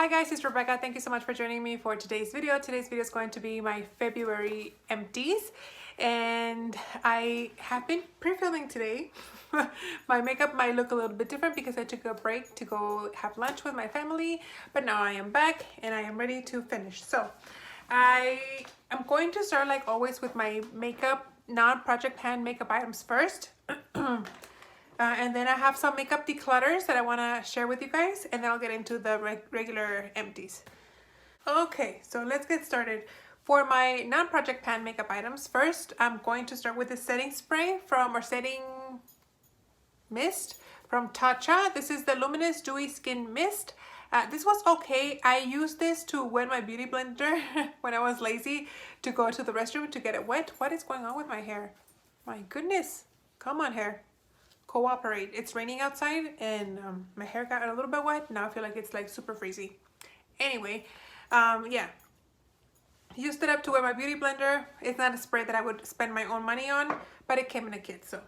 Hi guys, it's Rebecca. Thank you so much for joining me for today's video. Today's video is going to be my February empties, and I have been pre-filming today. My makeup might look a little bit different because I took a break to go have lunch with my family, but now I am back and I am ready to finish. So I am going to start, like always, with my makeup non-project pan makeup items first. And then I have some makeup declutters that I want to share with you guys, and then I'll get into the regular empties. Okay, so let's get started. For my non-project pan makeup items, first I'm going to start with the setting spray setting mist from Tatcha. This is the Luminous Dewy Skin Mist. This was okay. I used this to wet my beauty blender when I was lazy to go to the restroom to get it wet. What is going on with my hair? My goodness. Come on, hair. Cooperate. It's raining outside and my hair got a little bit wet. Now I feel like it's like super freezy. Anyway, yeah. Used it up to wet my beauty blender. It's not a spray that I would spend my own money on, but it came in a kit, so.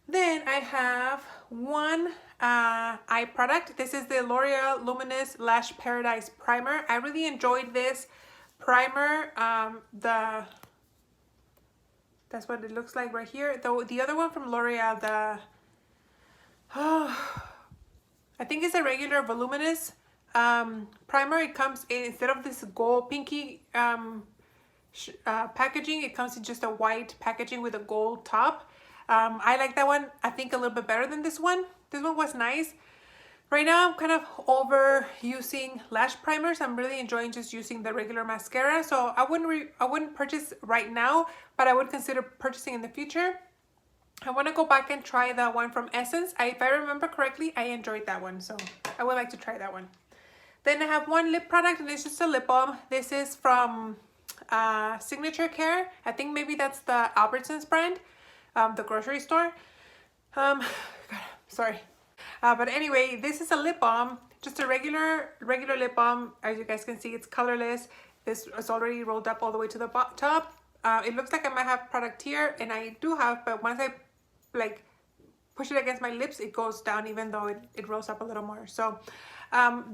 Then I have one eye product. This is the L'Oreal Luminous Lash Paradise Primer. I really enjoyed this primer. That's what it looks like right here. Though the other one from L'Oreal, I think it's a regular voluminous primer. It comes in, instead of this gold pinky packaging, it comes in just a white packaging with a gold top. I like that one, I think, a little bit better than this one. This one was nice. Right now I'm kind of over using lash primers. I'm really enjoying just using the regular mascara, so I wouldn't purchase right now, but I would consider purchasing in the future. I want to go back and try the one from Essence. If I remember correctly, I enjoyed that one, so I would like to try that one. Then I have one lip product, and it's just a lip balm. This is from Signature Care. I think maybe that's the Albertsons brand, the grocery store. God, sorry. But anyway, this is a lip balm, just a regular lip balm. As you guys can see, it's colorless. This is already rolled up all the way to the top. It looks like I might have product here, and I do have, but once I like push it against my lips, it goes down, even though it rolls up a little more. So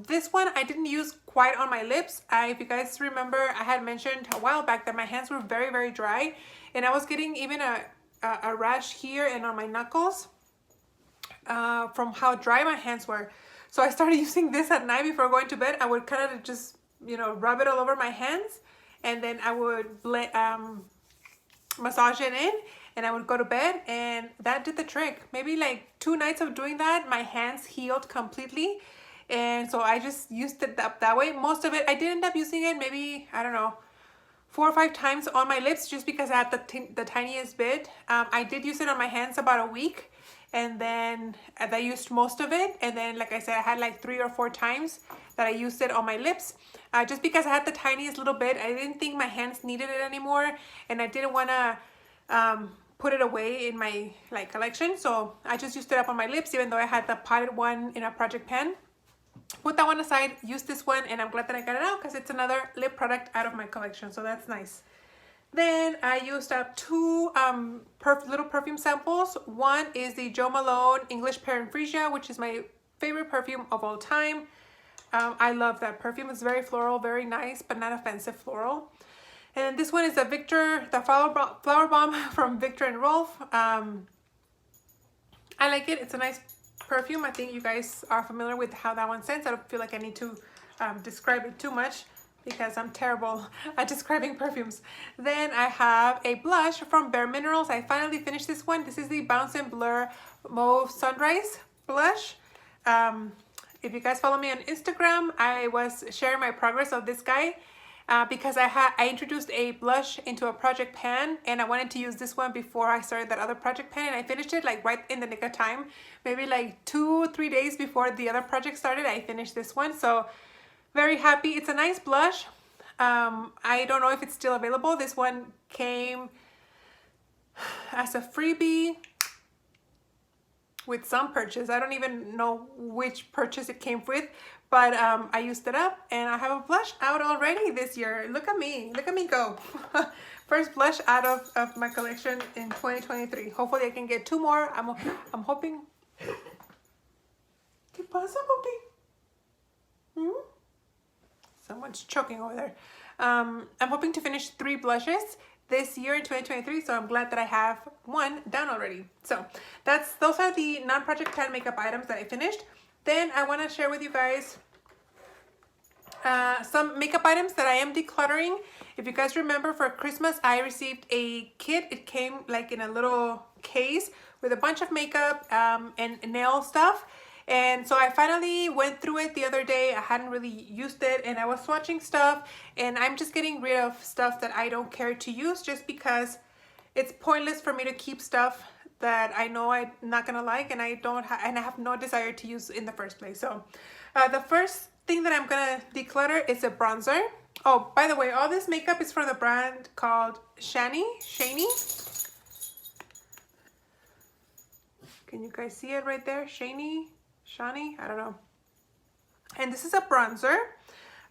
this one I didn't use quite on my lips. If you guys remember, I had mentioned a while back that my hands were very, very dry, and I was getting even a rash here and on my knuckles from how dry my hands were. So I started using this at night before going to bed. I would kind of just, you know, rub it all over my hands, and then I would massage it in, and I would go to bed, and that did the trick. Maybe like 2 nights of doing that, my hands healed completely, and so I just used it that way. Most of it, I did end up using it maybe, I don't know, 4 or 5 times on my lips, just because I had the tiniest bit. I did use it on my hands about a week, and then I used most of it, and then, like I said, I had like 3 or 4 times that I used it on my lips, just because I had the tiniest little bit. I didn't think my hands needed it anymore, and I didn't want to put it away in my collection, so I just used it up on my lips, even though I had the potted one in a project pan. Put that one aside, use this one, and I'm glad that I got it out because it's another lip product out of my collection, so that's nice. Then I used up 2 little perfume samples. One is the Jo Malone English Pear and Freesia, which is my favorite perfume of all time. I love that perfume. It's very floral, very nice, but not offensive floral. And this one is the flower bomb from Victor and Rolf. I like it. It's a nice perfume. I think you guys are familiar with how that one scents. I don't feel like I need to describe it too much, because I'm terrible at describing perfumes. Then I have a blush from Bare Minerals. I finally finished this one. This is the Bounce and Blur Mauve Sunrise blush. If you guys follow me on Instagram, I was sharing my progress of this guy because I introduced a blush into a project pan, and I wanted to use this one before I started that other project pan, and I finished it like right in the nick of time. Maybe like 2-3 days before the other project started, I finished this one. So very happy. It's a nice blush. I don't know if it's still available. This one came as a freebie with some purchase. I don't even know which purchase it came with, but I used it up, and I have a blush out already this year. Look at me go. First blush out of my collection in 2023. Hopefully I can get 2 more. I'm hoping. ¿Qué pasa, papi? someone's choking over there. I'm hoping to finish 3 blushes this year in 2023, so I'm glad that I have one done already. So those are the non-project plan makeup items that I finished. Then I want to share with you guys some makeup items that I am decluttering. If you guys remember, for Christmas I received a kit. It came like in a little case with a bunch of makeup and nail stuff. And so I finally went through it the other day. I hadn't really used it, and I was swatching stuff, and I'm just getting rid of stuff that I don't care to use, just because it's pointless for me to keep stuff that I know I'm not gonna like, and I have no desire to use in the first place. So the first thing that I'm gonna declutter is a bronzer. Oh, by the way, all this makeup is from the brand called Shani. Can you guys see it right there? Shani, I don't know. And this is a bronzer.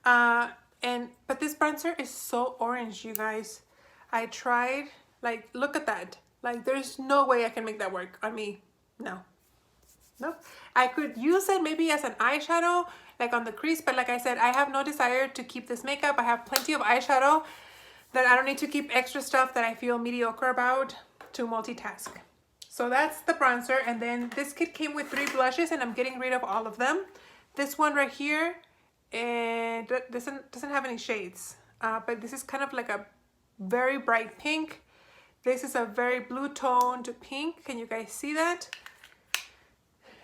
But this bronzer is so orange, you guys. I tried, like, look at that. Like, there's no way I can make that work on me. No. Nope. I could use it maybe as an eyeshadow, like on the crease, but like I said, I have no desire to keep this makeup. I have plenty of eyeshadow that I don't need to keep extra stuff that I feel mediocre about to multitask. So that's the bronzer. And then this kit came with 3 blushes, and I'm getting rid of all of them. This one right here, and doesn't have any shades, but this is kind of like a very bright pink. This is a very blue toned pink. Can you guys see that?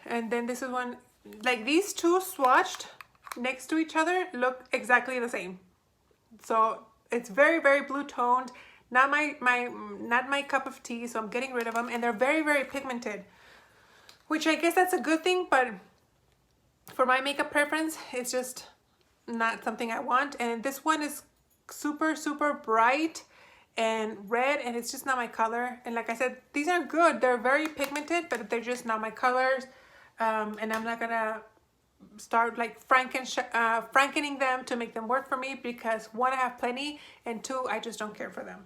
And then this is one, like these two swatched next to each other look exactly the same. So it's very, very blue toned. Not my cup of tea, so I'm getting rid of them. And they're very, very pigmented, which I guess that's a good thing, but for my makeup preference, it's just not something I want. And this one is super, super bright and red, and it's just not my color. And like I said, these are good. They're very pigmented, but they're just not my colors. And I'm not gonna start like frankening them to make them work for me, because 1, I have plenty, and 2, I just don't care for them.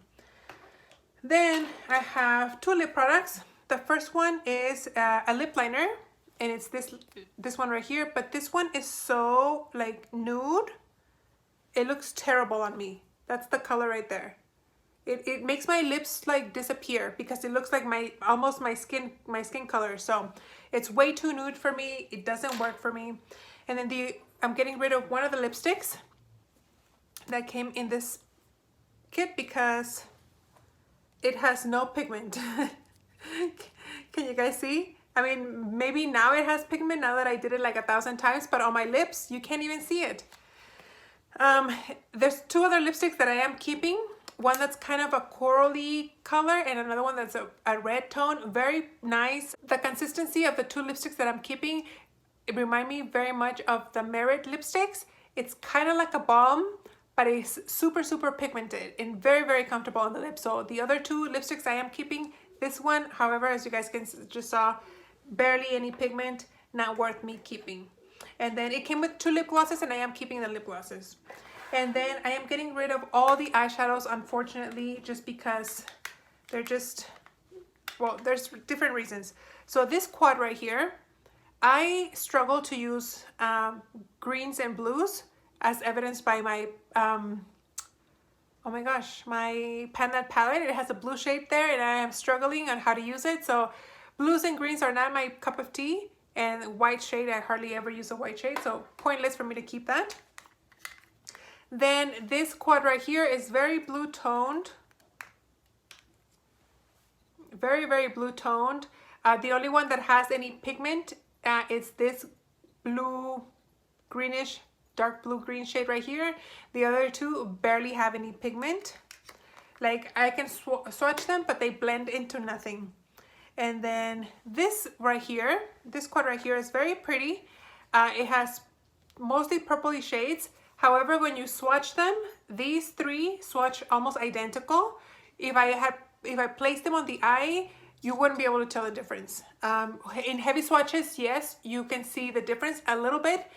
Then I have 2 lip products. The first one is a lip liner, and it's this one right here, but this one is so like nude. It looks terrible on me. That's the color right there. It makes my lips like disappear, because it looks like almost my skin color. So it's way too nude for me. It doesn't work for me. And then I'm getting rid of one of the lipsticks that came in this kit, because it has no pigment. Can you guys see? I mean, maybe now it has pigment, now that I did it like 1,000 times, but on my lips, you can't even see it. There's 2 other lipsticks that I am keeping. One that's kind of a corally color, and another one that's a red tone. Very nice. The consistency of the 2 lipsticks that I'm keeping, it remind me very much of the Merit lipsticks. It's kind of like a balm, but it's super, super pigmented and very, very comfortable on the lips. So the other 2 lipsticks I am keeping. This one, however, as you guys can just saw, barely any pigment, not worth me keeping. And then it came with 2 lip glosses, and I am keeping the lip glosses. And then I am getting rid of all the eyeshadows, unfortunately, just because they're just, well, there's different reasons. So this quad right here, I struggle to use greens and blues, as evidenced by my, oh my gosh, my Panda palette. It has a blue shade there, and I am struggling on how to use it. So blues and greens are not my cup of tea, and white shade, I hardly ever use a white shade, so pointless for me to keep that. Then this quad right here is very blue toned. Very, very blue toned. The only one that has any pigment is this blue, greenish, dark blue green shade right here. The other 2 barely have any pigment. Like, I can swatch them, but they blend into nothing. And then this right here, this quad right here is very pretty. It has mostly purpley shades. However, when you swatch them, these 3 swatch almost identical. If I placed them on the eye, you wouldn't be able to tell the difference. In heavy swatches, yes, you can see the difference a little bit,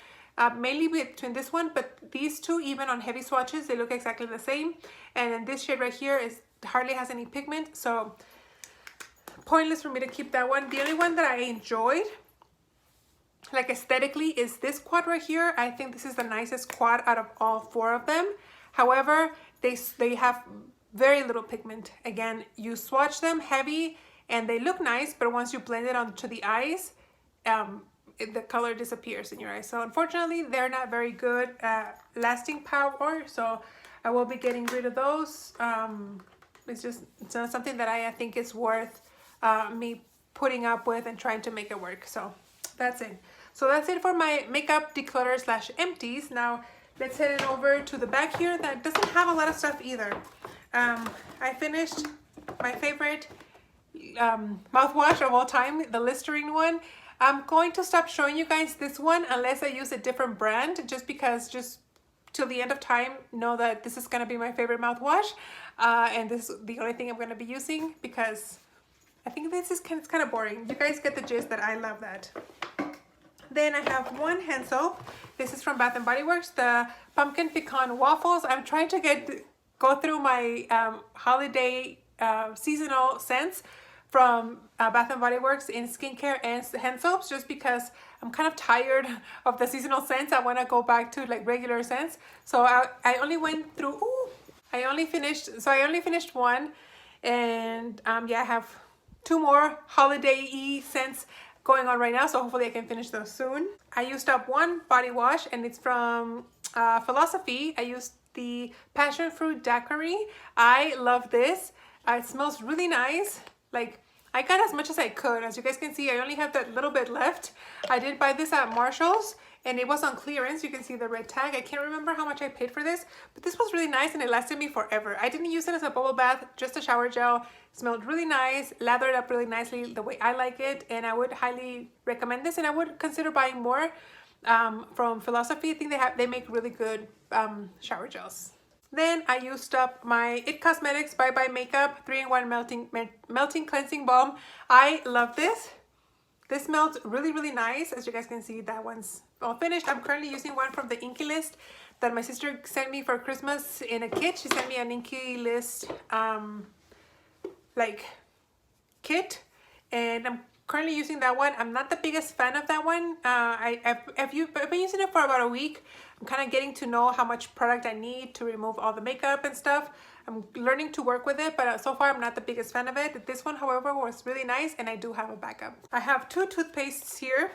mainly between this one, but these 2, even on heavy swatches, they look exactly the same. And then this shade right here hardly has any pigment, so pointless for me to keep that one. The only one that I enjoyed like aesthetically, is this quad right here. I think this is the nicest quad out of all 4 of them. However, they have very little pigment. Again, you swatch them heavy and they look nice, but once you blend it onto the eyes, the color disappears in your eyes. So unfortunately, they're not very good lasting power. So I will be getting rid of those. It's not something that I think is worth me putting up with and trying to make it work. So that's it. So that's it for my makeup declutter slash empties. Now let's head it over to the back here that doesn't have a lot of stuff either. I finished my favorite mouthwash of all time, the Listerine one. I'm going to stop showing you guys this one unless I use a different brand, just because, just till the end of time, know that this is going to be my favorite mouthwash, and this is the only thing I'm going to be using, because I think this is kind of boring. You guys get the gist that I love that. Then I have one hand soap. This is from Bath & Body Works, the Pumpkin Pecan Waffles. I'm trying to go through my holiday seasonal scents from Bath & Body Works in skincare and hand soaps, just because I'm kind of tired of the seasonal scents. I want to go back to like regular scents. So I only went through, I only finished one, and yeah, I have 2 more holiday-y scents going on right now, so hopefully I can finish those soon. I used up one body wash, and it's from Philosophy. I used the Passion Fruit Daiquiri. I love this. It smells really nice. Like, I got as much as I could. As you guys can see, I only have that little bit left. I did buy this at Marshall's, and it was on clearance. You can see the red tag. I can't remember how much I paid for this, but this was really nice and it lasted me forever. I didn't use it as a bubble bath, just a shower gel. It smelled really nice, lathered up really nicely the way I like it, and I would highly recommend this, and I would consider buying more from Philosophy. I think they make really good shower gels. Then I used up my It Cosmetics Bye Bye Makeup 3-in-1 Melting Cleansing Balm. I love this. This smells really, really nice. As you guys can see, that one's all finished. I'm currently using one from the Inky List that my sister sent me for Christmas in a kit. She sent me an Inky List like kit, and I'm currently using that one. I'm not the biggest fan of that one. I've been using it for about a week. I'm kind of getting to know how much product I need to remove all the makeup and stuff. I'm learning to work with it, but so far I'm not the biggest fan of it. This one, however, was really nice, and I do have a backup. I have 2 toothpastes here.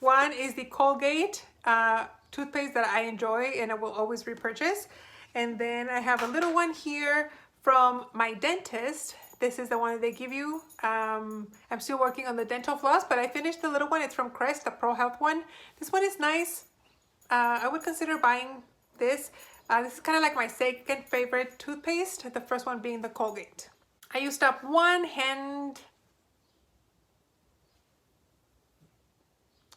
One is the Colgate toothpaste that I enjoy and I will always repurchase. And then I have a little one here from my dentist. This is the one that they give you. I'm still working on the dental floss, but I finished the little one. It's from Crest, the Pro Health one. This one is nice. I would consider buying this. This is kind of like my second favorite toothpaste, the first one being the Colgate. I used up one hand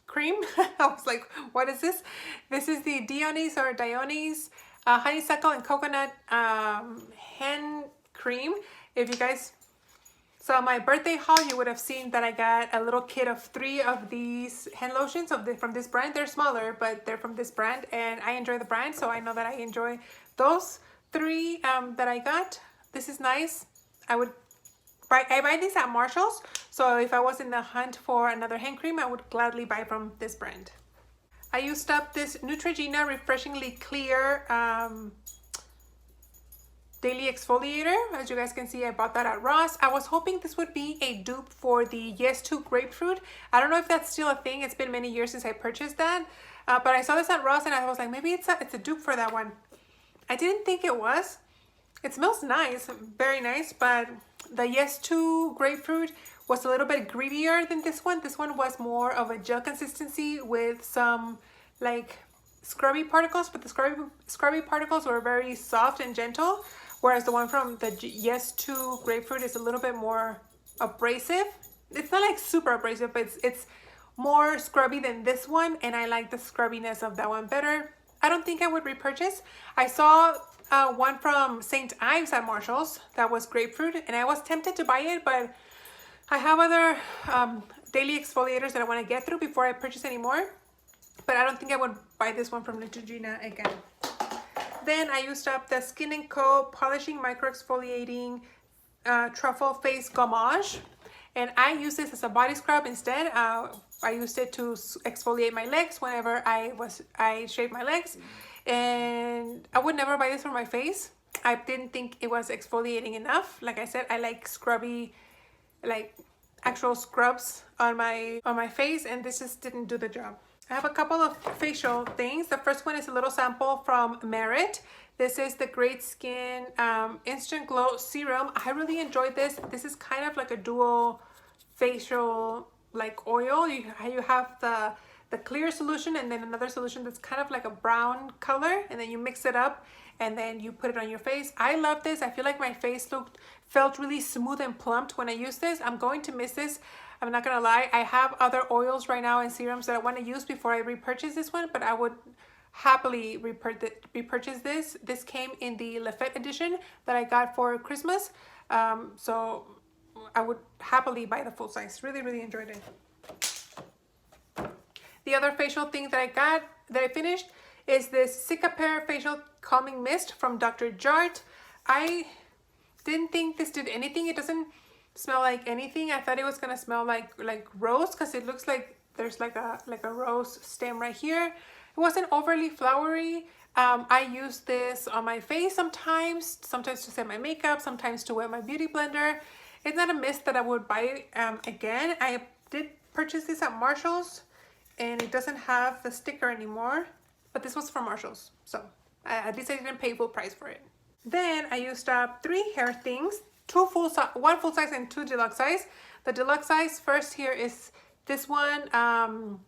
cream. I was like, what is this? This is the Dionys honeysuckle and coconut hand cream. If you guys saw my birthday haul, you would have seen that I got a little kit of 3 of these hand lotions from this brand. They're smaller, but they're from this brand, and I enjoy the brand, so I know that I enjoy those 3 that I got. This is nice. I buy these at Marshall's, so if I was in the hunt for another hand cream, I would gladly buy from this brand. I used up this Neutrogena Refreshingly Clear daily exfoliator. As you guys can see, I bought that at Ross. I was hoping this would be a dupe for the Yes to Grapefruit. I don't know if that's still a thing. It's been many years since I purchased that, but I saw this at Ross and I was like, maybe it's a dupe for that one. I didn't think it was. It smells nice, very nice, but the Yes to Grapefruit was a little bit grittier than this one. This one was more of a gel consistency with some like scrubby particles, but the scrubby particles were very soft and gentle, whereas the one from the Yes to Grapefruit is a little bit more abrasive. It's not like super abrasive, but it's more scrubby than this one, and I like the scrubbiness of that one better. I don't think I would repurchase. I saw one from St. Ives at Marshall's that was grapefruit, and I was tempted to buy it, but I have other daily exfoliators that I want to get through before I purchase any more. But I don't think I would buy this one from Neutrogena again. Then I used up the Skin & Co. Polishing Micro Exfoliating Truffle Face Gommage. And I use this as a body scrub instead. I used it to exfoliate my legs whenever I shaved my legs, and I would never buy this for my face. I didn't think it was exfoliating enough. Like I said, I like scrubby, like actual scrubs on my face, and this just didn't do the job. I have a couple of facial things. The first one is a little sample from Merit. This is the Great Skin Instant Glow Serum. I really enjoyed this. This is kind of like a dual facial like oil. You have the clear solution and then another solution that's kind of like a brown color, and then you mix it up and then you put it on your face. I love this. I feel like my face felt really smooth and plumped when I used this. I'm going to miss this. I'm not gonna lie. I have other oils right now and serums that I want to use before I repurchase this one, but I would happily repurchase this. This came in the Le Fête edition that I got for Christmas. So I would happily buy the full size. Really, really enjoyed it. The other facial thing that I finished is this Cicapair Facial Calming Mist from Dr. Jart. I didn't think this did anything. It doesn't smell like anything. I thought it was gonna smell like rose, because it looks like there's like a rose stem right here. It wasn't overly flowery. I use this on my face sometimes to set my makeup, sometimes to wet my beauty blender. It's not a mist that I would buy again. I did purchase this at Marshall's, and it doesn't have the sticker anymore, but this was from Marshall's, so at least I didn't pay full price for it. Then I used up 3 hair things, 1 full size and 2 deluxe size. The deluxe size first here is this one,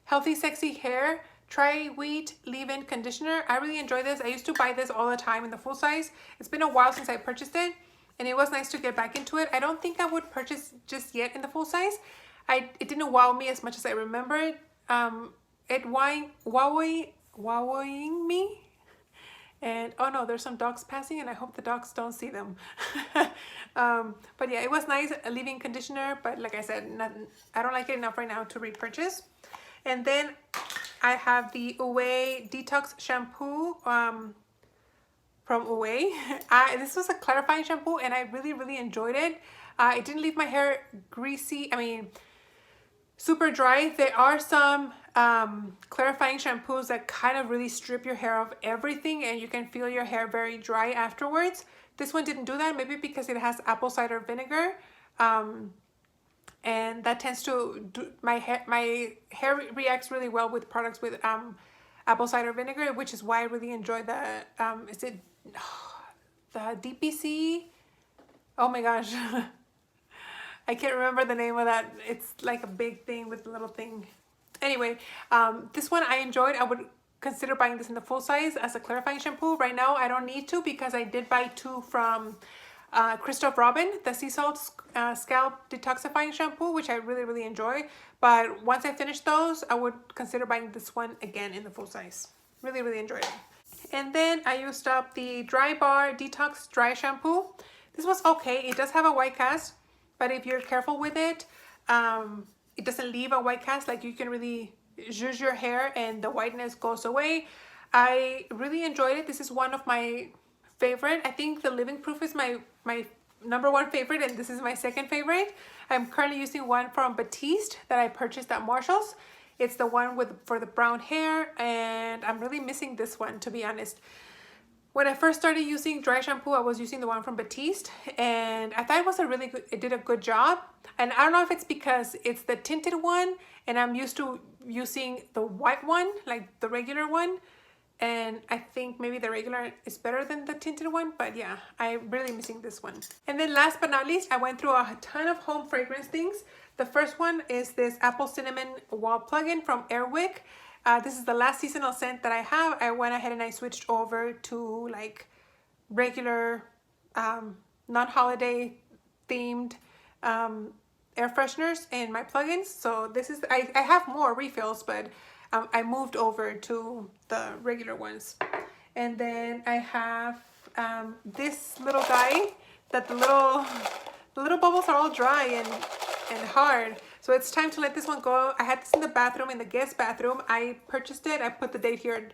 Healthy Sexy Hair Tri-Wheat Leave-In Conditioner. I really enjoy this. I used to buy this all the time in the full size. It's been a while since I purchased it, and it was nice to get back into it. I don't think I would purchase just yet in the full size. It didn't wow me as much as I remember it. It wowing me. And oh no, there's some dogs passing, and I hope the dogs don't see them. But yeah, it was nice, a leave-in conditioner, but like I said, I don't like it enough right now to repurchase. And then I have the Ouai Detox Shampoo from Ouai. This was a clarifying shampoo, and I really, really enjoyed it. It didn't leave my hair greasy. I mean, super dry. There are some clarifying shampoos that kind of really strip your hair of everything, and you can feel your hair very dry afterwards. This one didn't do that, maybe because it has apple cider vinegar, and that tends to do my hair reacts really well with products with apple cider vinegar, which is why I really enjoy the the DPC. Oh my gosh. I can't remember the name of that. It's like a big thing with a little thing. Anyway, this one I enjoyed. I would consider buying this in the full size as a clarifying shampoo. Right now, I don't need to, because I did buy 2 from Christophe Robin, the Sea Salt Scalp Detoxifying Shampoo, which I really, really enjoy. But once I finish those, I would consider buying this one again in the full size. Really, really enjoyed it. And then I used up the Dry Bar Detox Dry Shampoo. This was okay. It does have a white cast, but if you're careful with it, it doesn't leave a white cast. Like, you can really zhuzh your hair and the whiteness goes away. I really enjoyed it. This is one of my favorite. I think the Living Proof is my #1 favorite, and this is my 2nd favorite. I'm currently using one from Batiste that I purchased at Marshall's. It's the one for the brown hair, and I'm really missing this one, to be honest. When I first started using dry shampoo, I was using the one from Batiste, and I thought it did a good job. And I don't know if it's because it's the tinted one, and I'm used to using the white one, like the regular one. And I think maybe the regular is better than the tinted one, but yeah, I'm really missing this one. And then last but not least, I went through a ton of home fragrance things. The first one is this Apple Cinnamon Wall Plug-in from Airwick. This is the last seasonal scent that I have. I went ahead and I switched over to like regular non-holiday themed air fresheners in my plugins. So this is, I have more refills, but I moved over to the regular ones. And then I have this little guy that the little bubbles are all dry and hard. So it's time to let this one go. I had this in the bathroom, in the guest bathroom. I purchased it. I put the date here,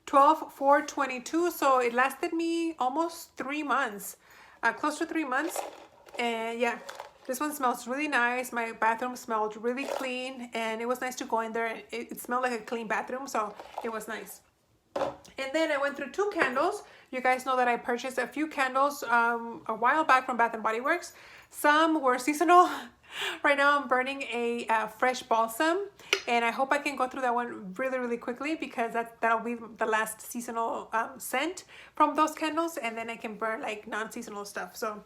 12/4/22. So it lasted me almost 3 months, close to 3 months. And yeah, This one smells really nice. My bathroom smelled really clean, and it was nice to go in there. And it smelled like a clean bathroom, so it was nice. And then I went through 2 candles. You guys know that I purchased a few candles a while back from Bath and Body Works. Some were seasonal. Right now I'm burning a fresh balsam, and I hope I can go through that one really quickly, because that'll be the last seasonal scent from those candles, and then I can burn like non-seasonal stuff. So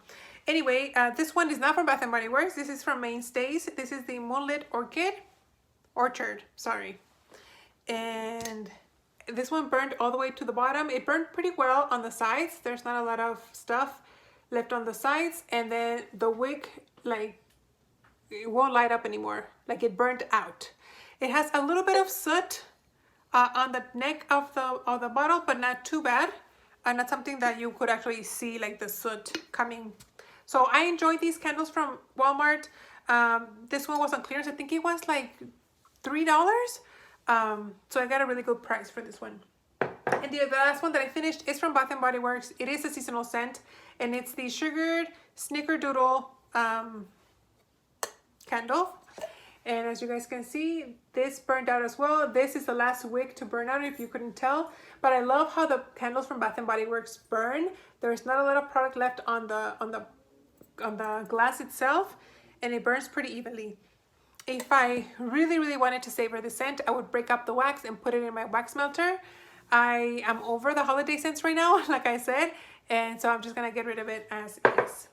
anyway, this one is not from Bath and Body Works. This is from Mainstays. This is the Moonlit Orchard, sorry. And this one burned all the way to the bottom. It burned pretty well on the sides. There's not a lot of stuff left on the sides, and then the wick, like, it won't light up anymore. Like, it burnt out. It has a little bit of soot on the neck of the bottle, but not too bad. Not something that you could actually see, like the soot coming. So I enjoyed these candles from Walmart. This one was on clearance. I think it was like $3. So I got a really good price for this one. And the last one that I finished is from Bath and Body Works. It is a seasonal scent, and it's the Sugared Snickerdoodle candle. And as you guys can see, this burned out as well. This is the last wick to burn out, if you couldn't tell. But I love how the candles from Bath and Body Works burn. There's not a lot of product left on the glass itself, and it burns pretty evenly. If I really wanted to savor the scent, I would break up the wax and put it in my wax melter. I am over the holiday scents right now, like I said, and so I'm just gonna get rid of it as is.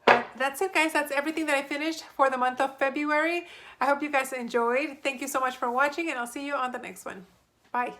But that's it, guys. That's everything that I finished for the month of February. I hope you guys enjoyed. Thank you so much for watching, and I'll see you on the next one. Bye.